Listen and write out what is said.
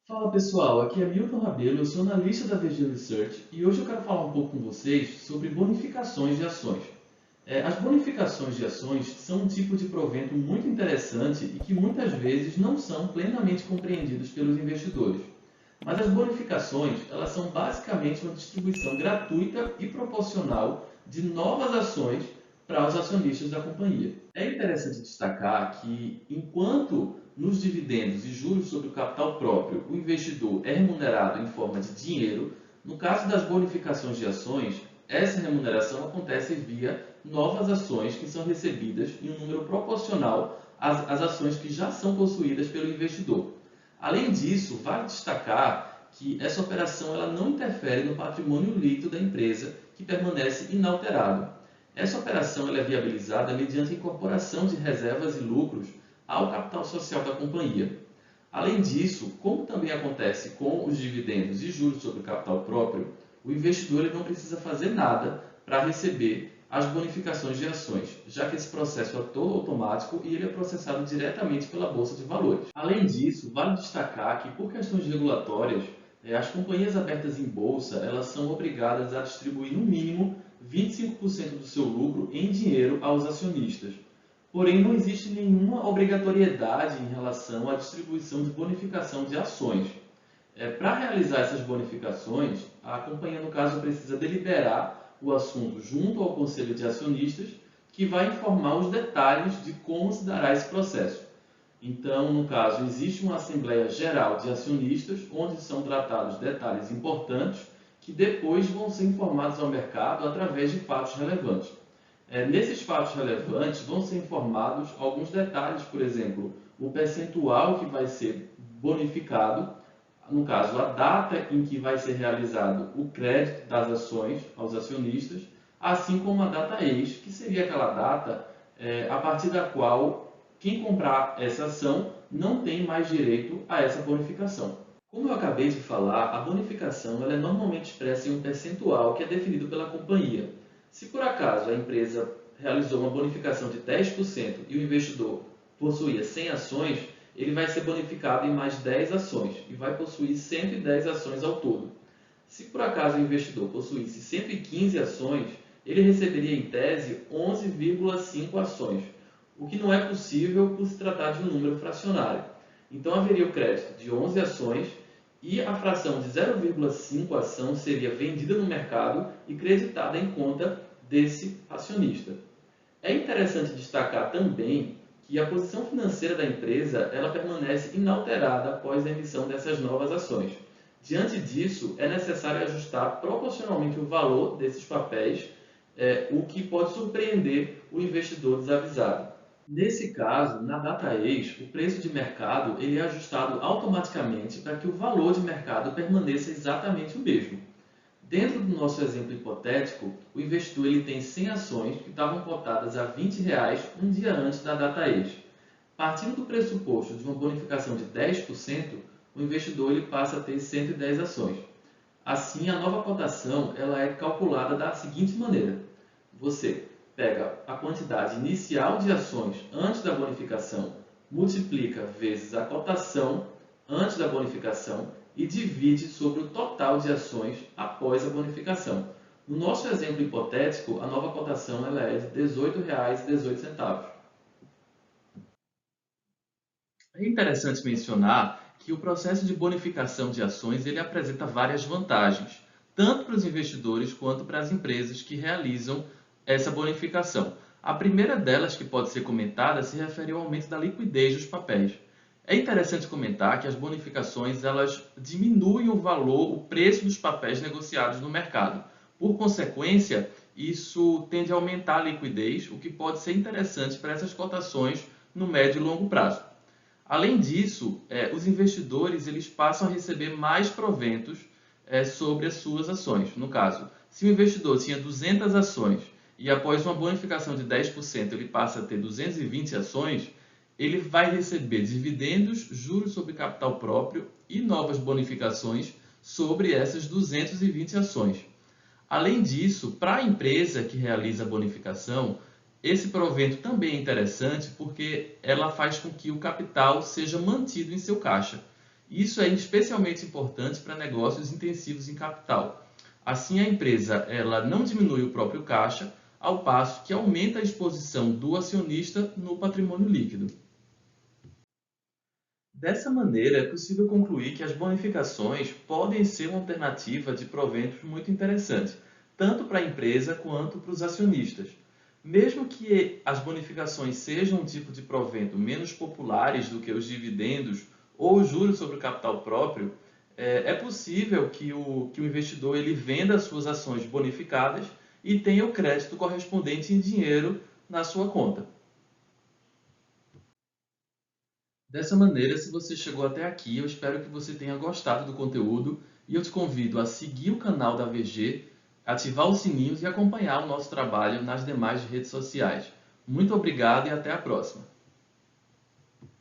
Fala pessoal, aqui é Milton Rabelo, eu sou analista da VG Research e hoje eu quero falar um pouco com vocês sobre bonificações de ações. As bonificações de ações são um tipo de provento muito interessante e que muitas vezes não são plenamente compreendidos pelos investidores. Mas as bonificações, elas são basicamente uma distribuição gratuita e proporcional de novas ações para os acionistas da companhia. É interessante destacar que, enquanto nos dividendos e juros sobre o capital próprio o investidor é remunerado em forma de dinheiro, no caso das bonificações de ações, essa remuneração acontece via novas ações que são recebidas em um número proporcional às ações que já são possuídas pelo investidor. Além disso, vale destacar que essa operação ela não interfere no patrimônio líquido da empresa, que permanece inalterado. Essa operação ela é viabilizada mediante a incorporação de reservas e lucros ao capital social da companhia. Além disso, como também acontece com os dividendos e juros sobre o capital próprio, o investidor ele não precisa fazer nada para receber as bonificações de ações, já que esse processo é todo automático e ele é processado diretamente pela Bolsa de Valores. Além disso, vale destacar que, por questões regulatórias, as companhias abertas em bolsa elas são obrigadas a distribuir no mínimo 25% do seu lucro em dinheiro aos acionistas. Porém, não existe nenhuma obrigatoriedade em relação à distribuição de bonificação de ações. Para realizar essas bonificações, a companhia, no caso, precisa deliberar o assunto junto ao Conselho de Acionistas, que vai informar os detalhes de como se dará esse processo. Então, no caso, existe uma Assembleia Geral de Acionistas, onde são tratados detalhes importantes que depois vão ser informados ao mercado através de fatos relevantes. Nesses fatos relevantes vão ser informados alguns detalhes, por exemplo, o percentual que vai ser bonificado, no caso, a data em que vai ser realizado o crédito das ações aos acionistas, assim como a data ex, que seria aquela data a partir da qual quem comprar essa ação não tem mais direito a essa bonificação. Como eu acabei de falar, a bonificação ela é normalmente expressa em um percentual que é definido pela companhia. Se por acaso a empresa realizou uma bonificação de 10% e o investidor possuía 100 ações, ele vai ser bonificado em mais 10 ações e vai possuir 110 ações ao todo. Se por acaso o investidor possuísse 115 ações, ele receberia em tese 11,5 ações, o que não é possível por se tratar de um número fracionário. Então haveria o crédito de 11 ações e a fração de 0,5 ação seria vendida no mercado e creditada em conta desse acionista. É interessante destacar também que a posição financeira da empresa ela permanece inalterada após a emissão dessas novas ações. Diante disso, é necessário ajustar proporcionalmente o valor desses papéis, o que pode surpreender o investidor desavisado. Nesse caso, na data ex, o preço de mercado ele é ajustado automaticamente para que o valor de mercado permaneça exatamente o mesmo. Dentro do nosso exemplo hipotético, o investidor ele tem 100 ações que estavam cotadas a R$ 20 um dia antes da data ex. Partindo do pressuposto de uma bonificação de 10%, o investidor ele passa a ter 110 ações. Assim, a nova cotação ela é calculada da seguinte maneira: você pega a quantidade inicial de ações antes da bonificação, multiplica vezes a cotação antes da bonificação e divide sobre o total de ações após a bonificação. No nosso exemplo hipotético, a nova cotação ela é de R$ 18,18. É interessante mencionar que o processo de bonificação de ações ele apresenta várias vantagens, tanto para os investidores quanto para as empresas que realizam essa bonificação. A primeira delas que pode ser comentada se refere ao aumento da liquidez dos papéis. É interessante comentar que as bonificações elas diminuem o valor, o preço dos papéis negociados no mercado. Por consequência, isso tende a aumentar a liquidez, o que pode ser interessante para essas cotações no médio e longo prazo. Além disso, os investidores eles passam a receber mais proventos sobre as suas ações. No caso, se o investidor tinha 200 ações e após uma bonificação de 10% ele passa a ter 220 ações, ele vai receber dividendos, juros sobre capital próprio e novas bonificações sobre essas 220 ações. Além disso, para a empresa que realiza a bonificação, esse provento também é interessante porque ela faz com que o capital seja mantido em seu caixa. Isso é especialmente importante para negócios intensivos em capital. Assim, a empresa ela não diminui o próprio caixa, ao passo que aumenta a exposição do acionista no patrimônio líquido. Dessa maneira, é possível concluir que as bonificações podem ser uma alternativa de proventos muito interessante, tanto para a empresa quanto para os acionistas. Mesmo que as bonificações sejam um tipo de provento menos populares do que os dividendos ou os juros sobre o capital próprio, é possível que o investidor ele venda suas ações bonificadas e tenha o crédito correspondente em dinheiro na sua conta. Dessa maneira, se você chegou até aqui, eu espero que você tenha gostado do conteúdo e eu te convido a seguir o canal da VG, ativar os sininhos e acompanhar o nosso trabalho nas demais redes sociais. Muito obrigado e até a próxima!